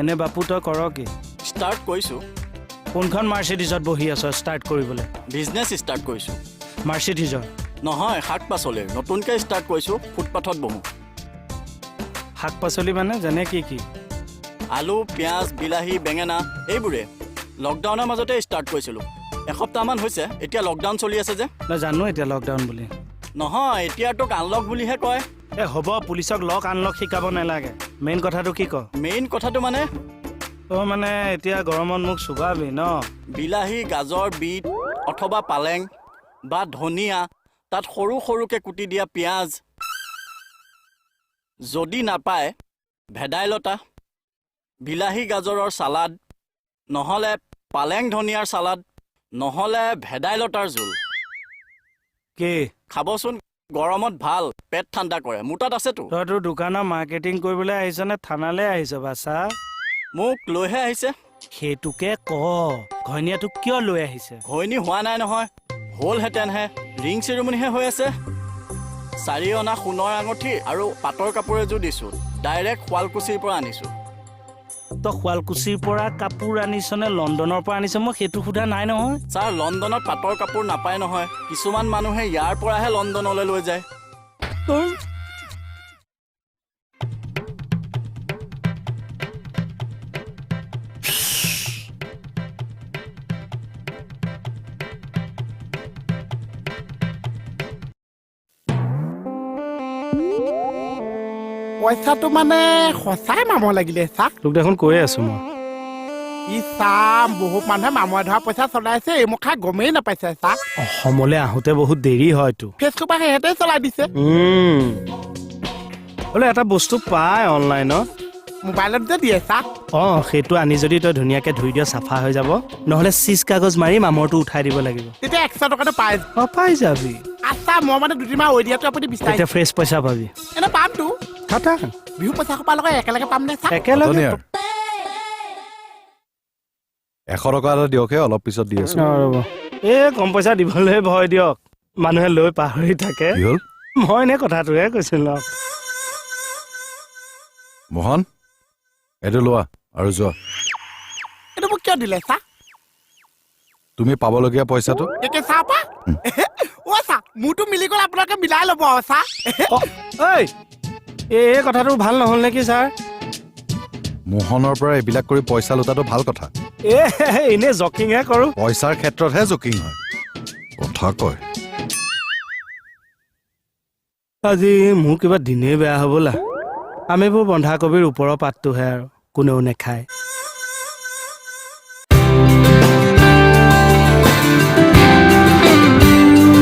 এনে বাপু তই কৰ কি ষ্টাৰ্ট কৰিছোঁ কোনখন মাৰ্চিডিজত বহি আছ ষ্টাৰ্ট কৰিবলৈ বিজনেছ ষ্টাৰ্ট কৰিছোঁ মাৰ্চিডিজৰ নহয় শাক পাচলিৰ নতুনকৈ ষ্টাৰ্ট কৰিছোঁ ফুটপাথত বহোঁ শাক পাচলি মানে যেনে কি কি আলু পিঁয়াজ বিলাহী বেঙেনা এইবোৰে লকডাউনৰ মাজতে ষ্টাৰ্ট কৰিছিলোঁ এসপ্তাহমান হৈছে এতিয়া লকডাউন চলি আছে যে মই জানো এতিয়া লকডাউন বুলি নহয় এতিয়া তোক আনলক বুলিহে কয় হ'ব পুলিচক লক আনলক শিকাব নালাগে মেইন কথাটো কি ক মেইন কথাটো মানে তই মানে এতিয়া গৰমত মোক চুবাবি ন বিলাহী গাজৰ বিট অথবা পালেং বা ধনিয়া তাত সৰু সৰুকৈ কুটি দিয়া পিঁয়াজ যদি নাপায় ভেদাইলতা বিলাহী গাজৰৰ চালাড নহ'লে পালেং ধনিয়াৰ চালাড নহ'লে ভেদাইলতাৰ জোল কি খাবচোন গৰমত ভাল পেট ঠাণ্ডা কৰে মোৰ তাত আছেতো তই তোৰ দোকানৰ মাৰ্কেটিং কৰিবলৈ আহিছ নে থানালৈ আহিছ বাছা মোক লৈহে আহিছে সেইটোকে ক ঘৈণীয়েটোক কিয় লৈ আহিছে ঘৈণী হোৱা নাই নহয় হ'লহেঁতেনহে ৰিং চেৰিমনিহে হৈ আছে 4 অনা সোণৰ আঙুঠি আৰু পাটৰ কাপোৰ এযোৰ দিছোঁ ডাইৰেক্ট শুৱালকুছিৰ পৰা আনিছোঁ তই শুৱালকুছিৰ পৰা কাপোৰ আনিছ নে লণ্ডনৰ পৰা আনিছ মই সেইটো সোধা নাই নহয় ছাৰ লণ্ডনত পাটৰ কাপোৰ নাপায় নহয় কিছুমান মানুহে ইয়াৰ পৰাহে লণ্ডনলৈ লৈ যায় পইচাটো মানে সঁচাই মামৰ লাগিলে চাক তোক দেখোন কৈয়ে আছো মই ই চাম বহুত মানুহে মামৰে ধৰা পইচা চলাইছে এই মোক খাই গমেই নাপাইছে চাক অসমলৈ আহোঁতে বহুত দেৰি হয়তো ফেচবুক পৰা সিহঁতে চলাই দিছে বোলে এটা বস্তু পায় অনলাইনত মোবাইলত যে দিয়ে চাক সেইটো আনি যদি তই ধুনীয়াকৈ ধুই দিয় চাফা হৈ যাব নহ'লে চিজ কাগজ মাৰি মামৰটো উঠাই দিব লাগিব তেতিয়া 100 টকাটো পাই পাই যাবি আচ্ছা মই মানে 2-3 মাহ ঐ দিয়াটো আপুনি বিচাৰি এতিয়া ফ্ৰেছ পইচা পাবি এনে পামতো খাটা বিহু পইচা সোপা লগত একেলগে পাম নে চাক একেলগে 100 টকা এটা দিয়কহে অলপ পিছত দি আছো ৰ'ব কম পইচা দিবলৈ ভয় দিয়ক মানুহে লৈ পাহৰি থাকে কি হ'ল মই এনে কথাটোহে কৈছিলোঁ মোহন এইটো লোৱা আৰু যোৱা এইটো মোক কিয় দিলে চাক তুমি পাবলগীয়া পইচাটো একে চাহ পা অ' চাক মোৰতো মিলি গ'ল আপোনালোকে মিলাই ল'ব আৰু চাক এই কথাটো ভাল নহ'ল নেকি ছাৰ মোহনৰ পৰা এইবিলাক কৰি পইচা লোটাটো ভাল কথা এনেই জকিংহে কৰোঁ পইচাৰ ক্ষেত্ৰতহে জকিং হয় কথা কয় আজি মোৰ কিবা দিনেই বেয়া হ'বলা আমিবোৰ বন্ধাকবিৰ ওপৰৰ পাতটোহে আৰু কোনেও নেখায়